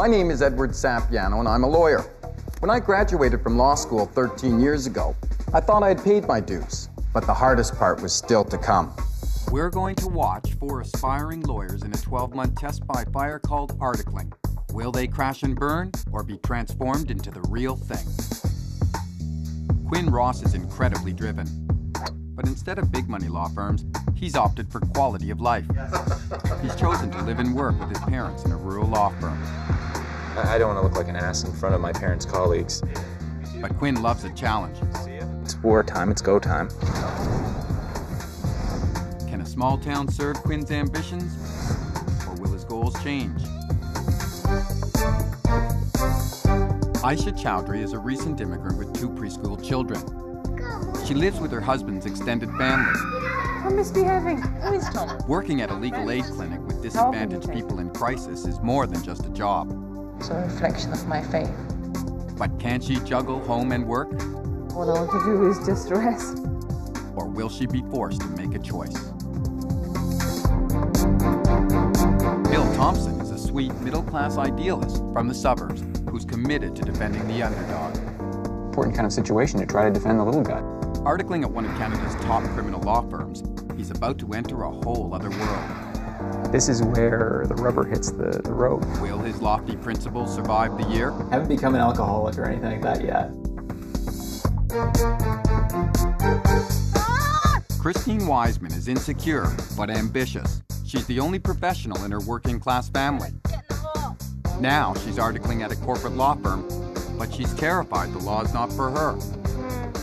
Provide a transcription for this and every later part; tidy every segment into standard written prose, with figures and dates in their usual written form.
My name is Edward Sapiano, and I'm a lawyer. When I graduated from law school 13 years ago, I thought I had paid my dues, but the hardest part was still to come. We're going to watch 4 aspiring lawyers in a 12-month test by fire called articling. Will they crash and burn, or be transformed into the real thing? Quinn Ross is incredibly driven, but instead of big money law firms, he's opted for quality of life. He's chosen to live and work with his parents in a rural law firm. I don't want to look like an ass in front of my parents' colleagues. But Quinn loves a challenge. It's war time, it's go time. Can a small town serve Quinn's ambitions, or will his goals change? Aisha Chowdhury is a recent immigrant with 2 preschool children. She lives with her husband's extended family. I'm misbehaving. Always tell me. Working at a legal aid clinic with disadvantaged people in crisis is more than just a job. It's a reflection of my faith. But can she juggle home and work? What I want to do is just rest. Or will she be forced to make a choice? Bill Thompson is a sweet middle-class idealist from the suburbs who's committed to defending the underdog. Important kind of situation to try to defend the little guy. Articling at one of Canada's top criminal law firms, he's about to enter a whole other world. This is where the rubber hits the road. Will his lofty principles survive the year? I haven't become an alcoholic or anything like that yet. Christine Wiseman is insecure but ambitious. She's the only professional in her working-class family. Now she's articling at a corporate law firm, but she's terrified the law's not for her.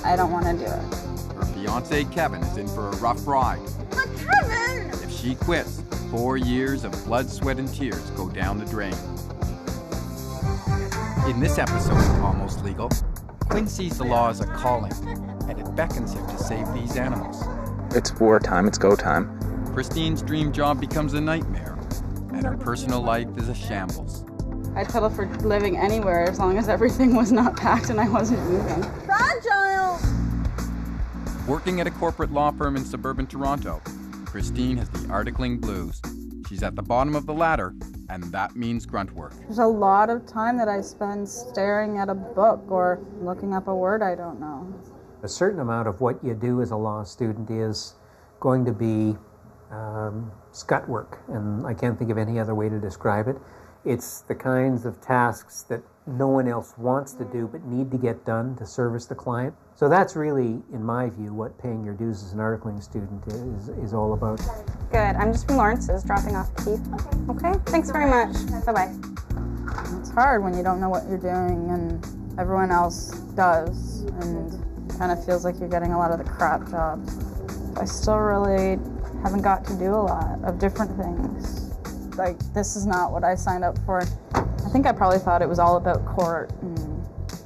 I don't want to do it. Her fiancé Kevin is in for a rough ride. But Kevin! If she quits, 4 years of blood, sweat, and tears go down the drain. In this episode of Almost Legal, Quinn sees the law as a calling, and it beckons him to save these animals. It's war time, it's go time. Christine's dream job becomes a nightmare, and her personal life is a shambles. I'd settle for living anywhere as long as everything was not packed and I wasn't moving. Fragile! Working at a corporate law firm in suburban Toronto, Christine has the articling blues. She's at the bottom of the ladder, and that means grunt work. There's a lot of time that I spend staring at a book or looking up a word I don't know. A certain amount of what you do as a law student is going to be scut work, and I can't think of any other way to describe it. It's the kinds of tasks that no one else wants to do but need to get done to service the client. So that's really, in my view, what paying your dues as an articling student is all about. Good. I'm just from Lawrence's, dropping off Keith. Okay? Thanks very much. Bye-bye. It's hard when you don't know what you're doing and everyone else does, and it kind of feels like you're getting a lot of the crap jobs. I still really haven't got to do a lot of different things. Like, this is not what I signed up for. I think I probably thought it was all about court, and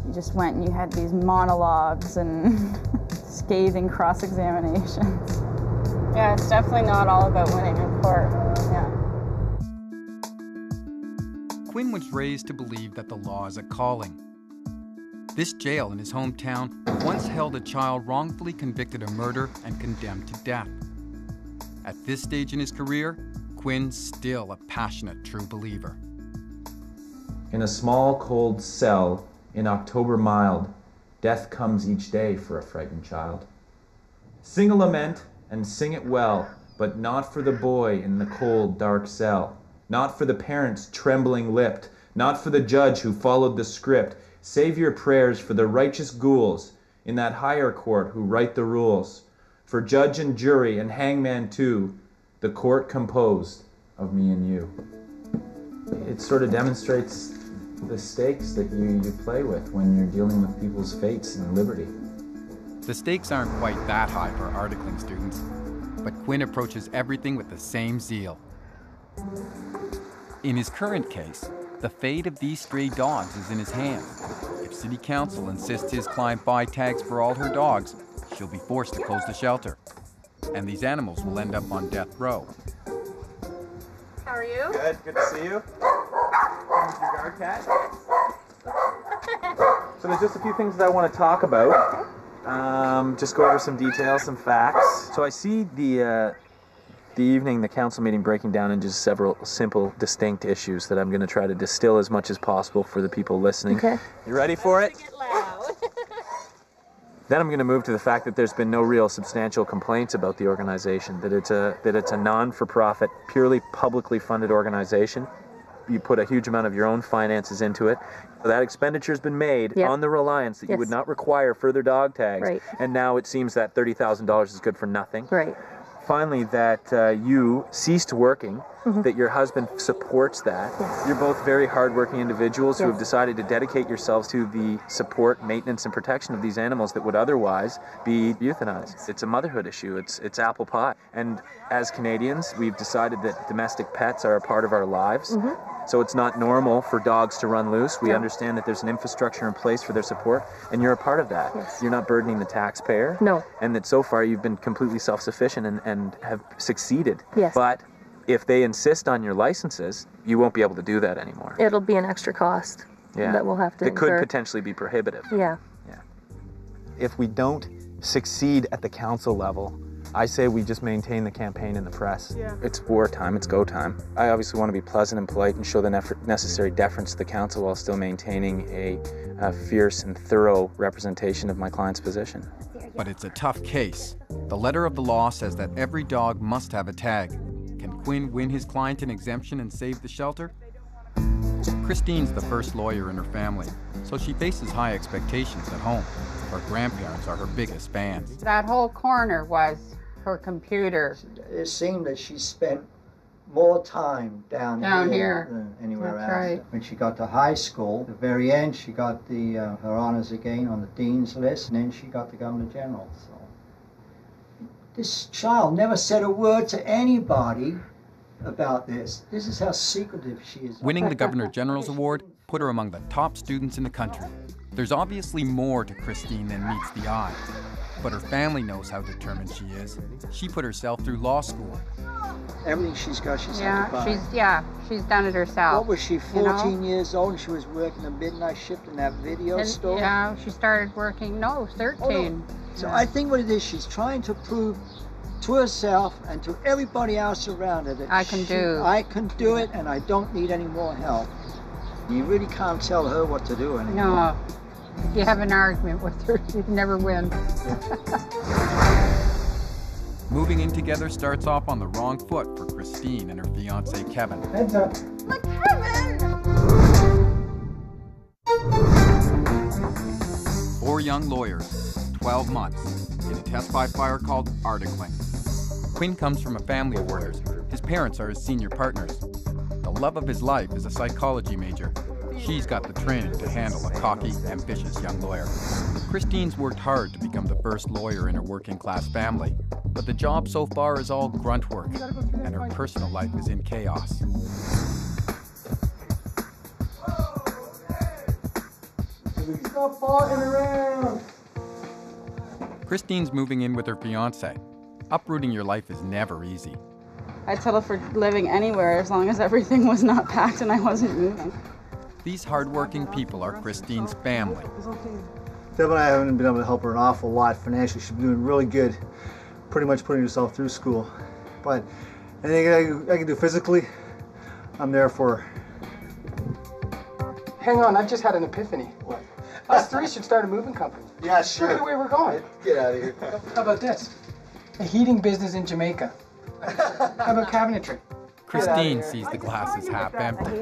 you just went and you had these monologues and scathing cross-examinations. Yeah, it's definitely not all about winning in court, yeah. Quinn was raised to believe that the law is a calling. This jail in his hometown once held a child wrongfully convicted of murder and condemned to death. At this stage in his career, Quinn's still a passionate true believer. In a small cold cell, in October mild, death comes each day for a frightened child. Sing a lament and sing it well, but not for the boy in the cold dark cell, not for the parents trembling lipped, not for the judge who followed the script. Save your prayers for the righteous ghouls in that higher court who write the rules, for judge and jury and hangman too, the court composed of me and you. It sort of demonstrates the stakes that you play with when you're dealing with people's fates and liberty. The stakes aren't quite that high for articling students, but Quinn approaches everything with the same zeal. In his current case, the fate of these stray dogs is in his hands. If City Council insists his client buy tags for all her dogs, she'll be forced to close the shelter, and these animals will end up on death row. How are you? Good to see you. Here's your guard cat. So there's just a few things that I want to talk about. Just go over some details, some facts. So I see the the evening, the council meeting breaking down into several simple, distinct issues that I'm going to try to distill as much as possible for the people listening. Okay. You ready for it? Then I'm going to move to the fact that there's been no real substantial complaints about the organization, that it's a non-for-profit, purely publicly funded organization. You put a huge amount of your own finances into it. That expenditure has been made on the reliance that you would not require further dog tags, and now it seems that $30,000 is good for nothing. Right. Finally, that you ceased working, that your husband supports that. Yes. You're both very hardworking individuals who have decided to dedicate yourselves to the support, maintenance, and protection of these animals that would otherwise be euthanized. It's a motherhood issue. It's apple pie. And as Canadians, we've decided that domestic pets are a part of our lives. So it's not normal for dogs to run loose. We understand that there's an infrastructure in place for their support, and you're a part of that. Yes. You're not burdening the taxpayer. No. And that so far you've been completely self-sufficient and have succeeded. Yes. But if they insist on your licenses, you won't be able to do that anymore. It'll be an extra cost that we'll have to It could incur. potentially be prohibitive. Yeah. If we don't succeed at the council level, I say we just maintain the campaign in the press. It's wartime, it's go time. I obviously want to be pleasant and polite and show the necessary deference to the council while still maintaining a fierce and thorough representation of my client's position. But it's a tough case. The letter of the law says that every dog must have a tag. Can Quinn win his client an exemption and save the shelter? Christine's the first lawyer in her family, so she faces high expectations at home. Her grandparents are her biggest fans. That whole corner was her computer. It seemed that she spent more time down here than anywhere else. Right. When she got to high school, at the very end, she got the her honors again on the dean's list, and then she got the governor general. So this child never said a word to anybody about this. This is how secretive she is. Winning the Governor General's Award put her among the top students in the country. There's obviously more to Christine than meets the eye, but her family knows how determined she is. She put herself through law school. Everything she's got, she's had to buy. She's done it herself. What was she, 14 years old, and she was working the midnight shift in that video store? Yeah, she started working, 13. Oh, no. So I think what it is, she's trying to prove to herself and to everybody else around her that I can do it, and I don't need any more help. You really can't tell her what to do anymore. No. If you have an argument with her, you'd never win. Moving in together starts off on the wrong foot for Christine and her fiancé, Kevin. Heads up. Look, Kevin! 4 young lawyers, 12 months, in a test by fire called articling. Quinn comes from a family of lawyers. His parents are his senior partners. The love of his life is a psychology major. She's got the training to handle a cocky, ambitious young lawyer. Christine's worked hard to become the first lawyer in her working-class family, but the job so far is all grunt work, and her personal life is in chaos. Stop farting around. Christine's moving in with her fiancé. Uprooting your life is never easy. I'd settle for living anywhere as long as everything was not packed and I wasn't moving. These hardworking people are Christine's family. Deb and I haven't been able to help her an awful lot financially. She's been doing really good, pretty much putting herself through school. But anything I can do physically, I'm there for her. Hang on, I've just had an epiphany. What? Us three should start a moving company. Yeah, sure. Look at the way we're going. Get out of here. How about this? A heating business in Jamaica. How about cabinetry? Christine sees the glass as half empty.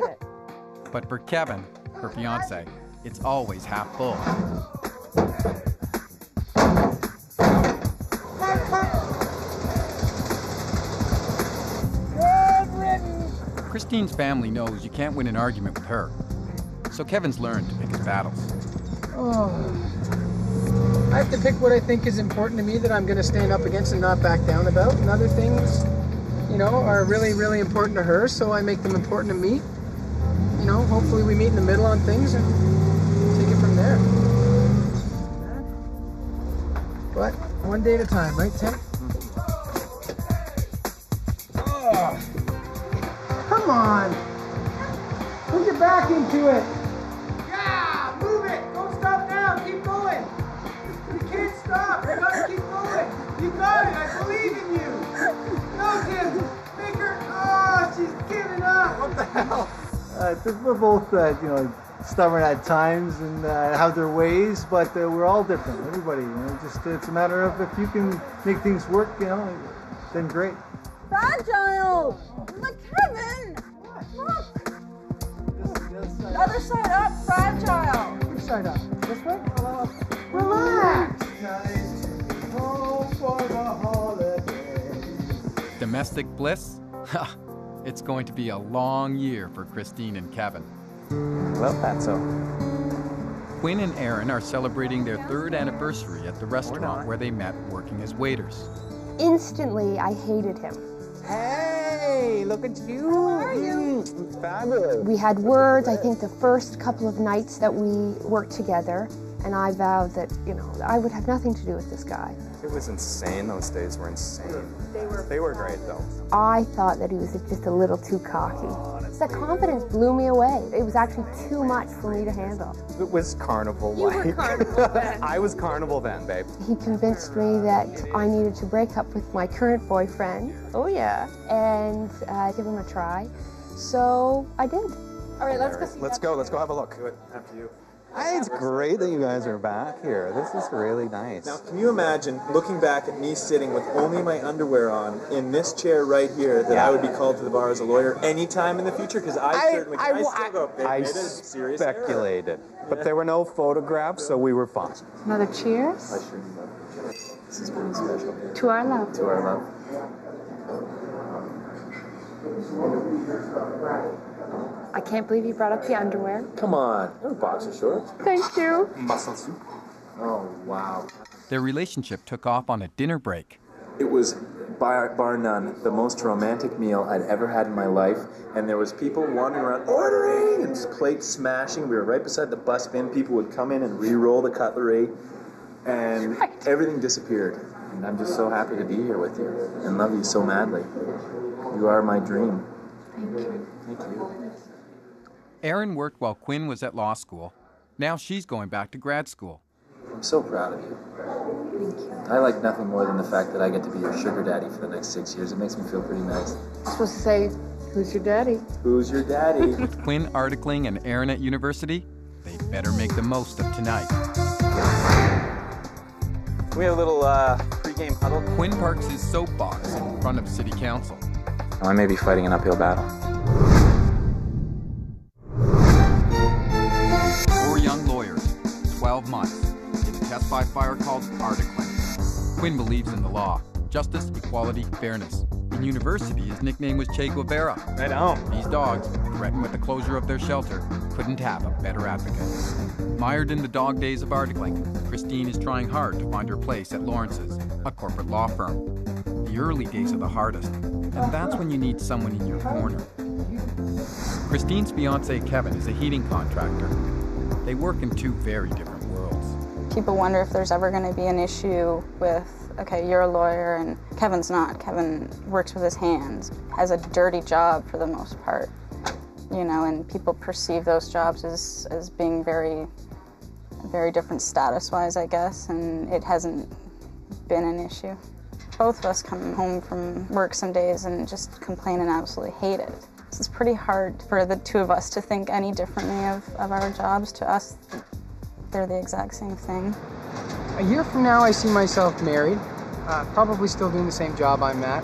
But for Kevin, her fiancé, it's always half full. Christine's family knows you can't win an argument with her, so Kevin's learned to pick his battles. Oh. I have to pick what I think is important to me that I'm going to stand up against and not back down about, and other things, are really, really important to her, so I make them important to me. Hopefully we meet in the middle on things and take it from there. But one day at a time, right, Tim? Oh. Come on. Put your back into it. Yeah, move it. Don't stop now. Keep going. You can't stop. You gotta keep going. You got it. I believe in you. Go, Tim. she's giving up. What the hell? We're both, stubborn at times and have their ways, but we're all different. Everybody, it's a matter of if you can make things work, then great. Fragile! Look, Kevin! Look! The other side up, fragile! Which side up? This way? Relax! Home for the holidays. Domestic bliss? Ha! It's going to be a long year for Christine and Kevin. Well, that's so. Quinn and Aaron are celebrating their 3rd anniversary at the restaurant where they met working as waiters. Instantly, I hated him. Hey, look at you. How are you? Fabulous. We had words, I think, the first couple of nights that we worked together, and I vowed that, I would have nothing to do with this guy. It was insane. Those days were insane. They were great, though. I thought that he was just a little too cocky. The confidence blew me away. It was actually too much for me to handle. It was carnival-like. You were carnival then. I was carnival then, babe. He convinced me that I needed to break up with my current boyfriend. Oh yeah. And give him a try. So I did. All right, let's go see. Let's go have a look. Do it after you. Hey, it's great that you guys are back here. This is really nice. Now, can you imagine looking back at me sitting with only my underwear on in this chair right here that I would be called to the bar as a lawyer anytime in the future? Because I still go, I speculated, but there were no photographs, so we were fine. Another cheers? This is pretty special. To our love. To our love. I can't believe you brought up the underwear. Come on, they're boxer shorts. Thank you. Muscle soup. Oh, wow. Their relationship took off on a dinner break. It was, bar none, the most romantic meal I'd ever had in my life. And there was people wandering around ordering and plates smashing. We were right beside the bus bin. People would come in and re-roll the cutlery. And everything disappeared. And I'm just so happy to be here with you and love you so madly. You are my dream. Thank you. Thank you. Erin worked while Quinn was at law school. Now she's going back to grad school. I'm so proud of you. Thank you. I like nothing more than the fact that I get to be your sugar daddy for the next 6 years. It makes me feel pretty nice. I'm supposed to say, who's your daddy? Who's your daddy? With Quinn articling and Erin at university, they better make the most of tonight. We have a little pre-game huddle. Quinn parks his soapbox in front of city council. I may be fighting an uphill battle. 4 young lawyers, 12 months, in a test by fire called articling. Quinn believes in the law, justice, equality, fairness. In university, his nickname was Che Guevara. I don't. These dogs, threatened with the closure of their shelter, couldn't have a better advocate. Mired in the dog days of articling, Christine is trying hard to find her place at Lawrence's, a corporate law firm. The early days are the hardest, and that's when you need someone in your corner. Christine's fiancé, Kevin, is a heating contractor. They work in 2 very different worlds. People wonder if there's ever going to be an issue with, okay, you're a lawyer and Kevin's not. Kevin works with his hands, has a dirty job for the most part, and people perceive those jobs as being very, very different status-wise, I guess, and it hasn't been an issue. Both of us come home from work some days and just complain and absolutely hate it. It's pretty hard for the 2 of us to think any differently of our jobs. To us, they're the exact same thing. A year from now, I see myself married, probably still doing the same job I'm at.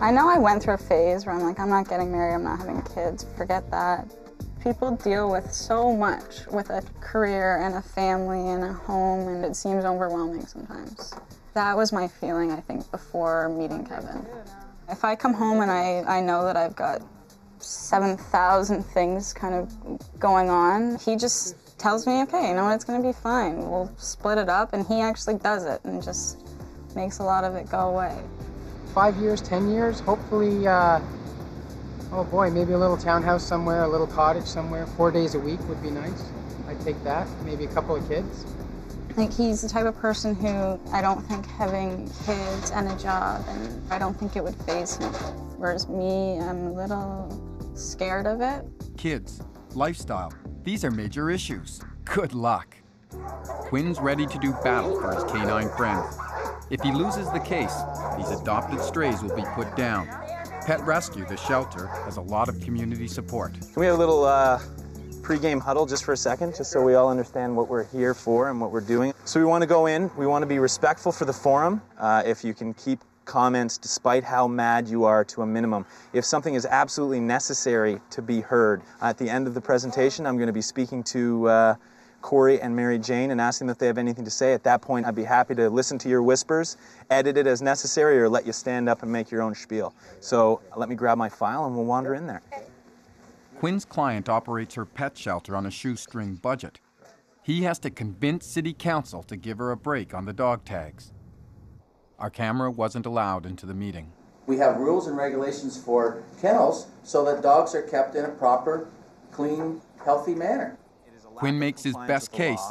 I know I went through a phase where I'm like, I'm not getting married, I'm not having kids, forget that. People deal with so much with a career and a family and a home, and it seems overwhelming sometimes. That was my feeling, I think, before meeting Kevin. If I come home and I know that I've got 7,000 things kind of going on, he just tells me, okay, it's going to be fine. We'll split it up, and he actually does it and just makes a lot of it go away. 5 years, 10 years, hopefully, oh boy, maybe a little townhouse somewhere, a little cottage somewhere, 4 days a week would be nice. I'd take that, maybe a couple of kids. Like, he's the type of person who I don't think having kids and a job, and I don't think it would faze him. Whereas me, I'm a little scared of it. Kids, lifestyle, these are major issues. Good luck. Quinn's ready to do battle for his canine friends. If he loses the case, these adopted strays will be put down. Pet Rescue, the shelter, has a lot of community support. Can we have a little pre-game huddle just for a second, just so we all understand what we're here for and what we're doing? So we want to go in, we want to be respectful for the forum. If you can keep comments despite how mad you are to a minimum. If something is absolutely necessary to be heard, at the end of the presentation I'm going to be speaking to Corey and Mary Jane and asking them if they have anything to say. At that point I'd be happy to listen to your whispers, edit it as necessary, or let you stand up and make your own spiel. So let me grab my file and we'll wander in there. Quinn's client operates her pet shelter on a shoestring budget. He has to convince City Council to give her a break on the dog tags. Our camera wasn't allowed into the meeting. We have rules and regulations for kennels so that dogs are kept in a proper, clean, healthy manner. Quinn makes his best case,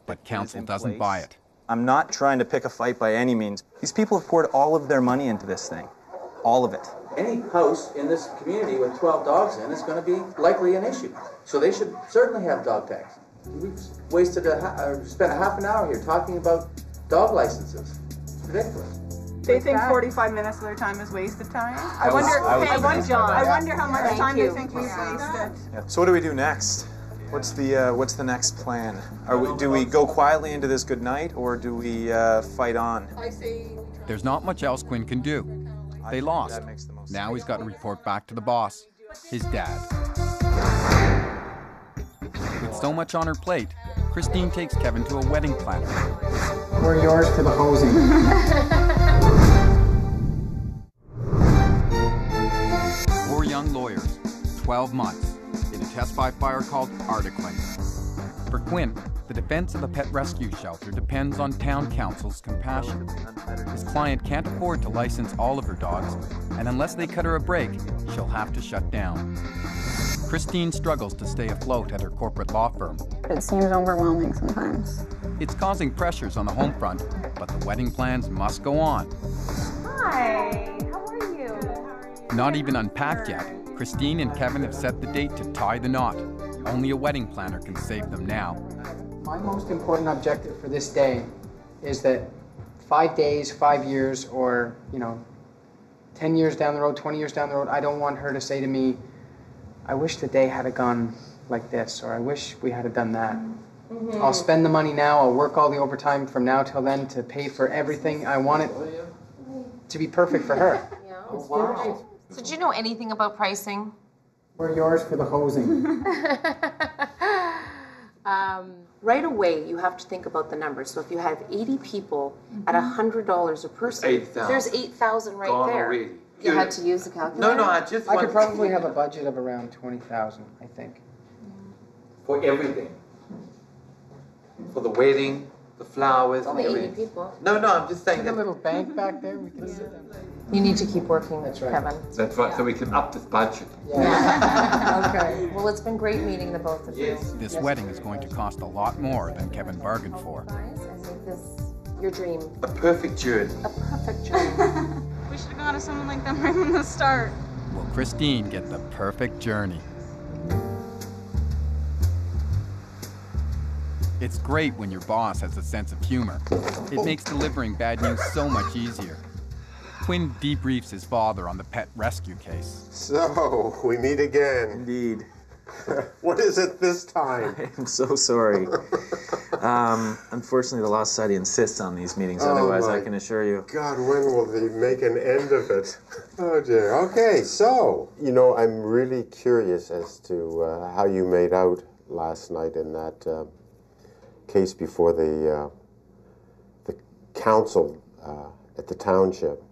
but council doesn't buy it. I'm not trying to pick a fight by any means. These people have poured all of their money into this thing. All of it. Any house in this community with 12 dogs in is going to be likely an issue. So they should certainly have dog tags. We've wasted spent a half an hour here talking about dog licenses. It's ridiculous. They think 45 minutes of their time is wasted time. I wonder how much time they think we've wasted. Yeah. So what do we do next? What's the next plan? Do we go quietly into this good night, or do we fight on? There's not much else Quinn can do. They lost. Now he's got to report back to the boss, his dad. With so much on her plate, Christine takes Kevin to a wedding planner. We're yours for the hosing. 4 young lawyers, 12 months, in a test by fire called articling. For Quinn, the defense of the pet rescue shelter depends on town council's compassion. His client can't afford to license all of her dogs, and unless they cut her a break, she'll have to shut down. Christine struggles to stay afloat at her corporate law firm. It seems overwhelming sometimes. It's causing pressures on the home front, but the wedding plans must go on. Hi, how are you? Not even unpacked yet, Christine and Kevin have set the date to tie the knot. Only a wedding planner can save them now. My most important objective for this day is that 5 days, 5 years, or 10 years down the road, 20 years down the road, I don't want her to say to me, I wish the day had gone like this, or I wish we had done that. Mm-hmm. I'll spend the money now, I'll work all the overtime from now till then to pay for everything. I want it to be perfect for her. Yeah. Oh, wow. So do you know anything about pricing? We're yours for the hosing. Right away, you have to think about the numbers. So if you have 80 people at $100 a person, 8,000. there's 8,000 right Gone there. already. You had to use the calculator? No, I could probably have a budget of around 20,000, I think. For everything. For the wedding, the flowers, Only everything. 80 people. No, I'm just saying Like that. a little bank back there. We can sit down. You need to keep working, That's right. Kevin. That's right, so we can up this budget. Yeah. Okay. Well, it's been great meeting the both of you. This wedding is going to cost a lot more than Kevin bargained for. Guys, I think this your dream. A perfect journey. A perfect dream. We should have gone to someone like them right from the start. Will Christine get the perfect journey? It's great when your boss has a sense of humor. It makes delivering bad news so much easier. Quinn debriefs his father on the pet rescue case. So, we meet again. Indeed. What is it this time? I'm so sorry. Unfortunately, the Law Society insists on these meetings, otherwise I can assure you. God, when will they make an end of it? Oh dear. Okay, so, I'm really curious as to how you made out last night in that case before the council at the township.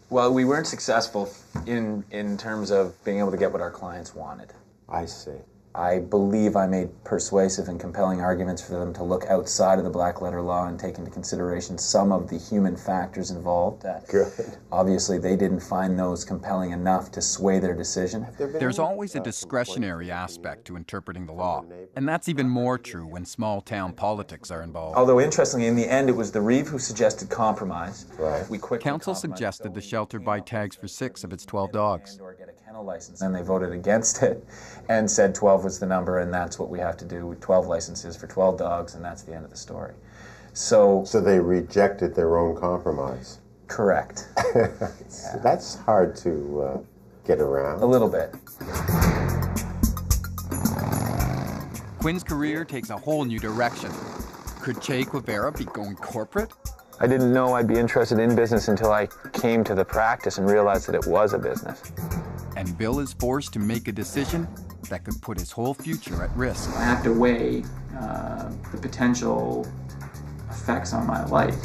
Well, we weren't successful in terms of being able to get what our clients wanted. I see. I believe I made persuasive and compelling arguments for them to look outside of the black letter law and take into consideration some of the human factors involved. Good. Obviously, they didn't find those compelling enough to sway their decision. There's always a discretionary aspect to interpreting the law, and that's even more true when small-town politics are involved. Although, interestingly, in the end, it was the Reeve who suggested compromise. Right. We quickly Council suggested the shelter buy tags for 6 of its 12 dogs. or get a kennel license, and they voted against it and said 12 was the number, and that's what we have to do. 12 licenses for 12 dogs, and that's the end of the story. So they rejected their own compromise. Correct. Yeah. That's hard to get around. A little bit. Quinn's career takes a whole new direction. Could Che Guevara be going corporate? I didn't know I'd be interested in business until I came to the practice and realized that it was a business. And Bill is forced to make a decision that could put his whole future at risk. I have to weigh the potential effects on my life.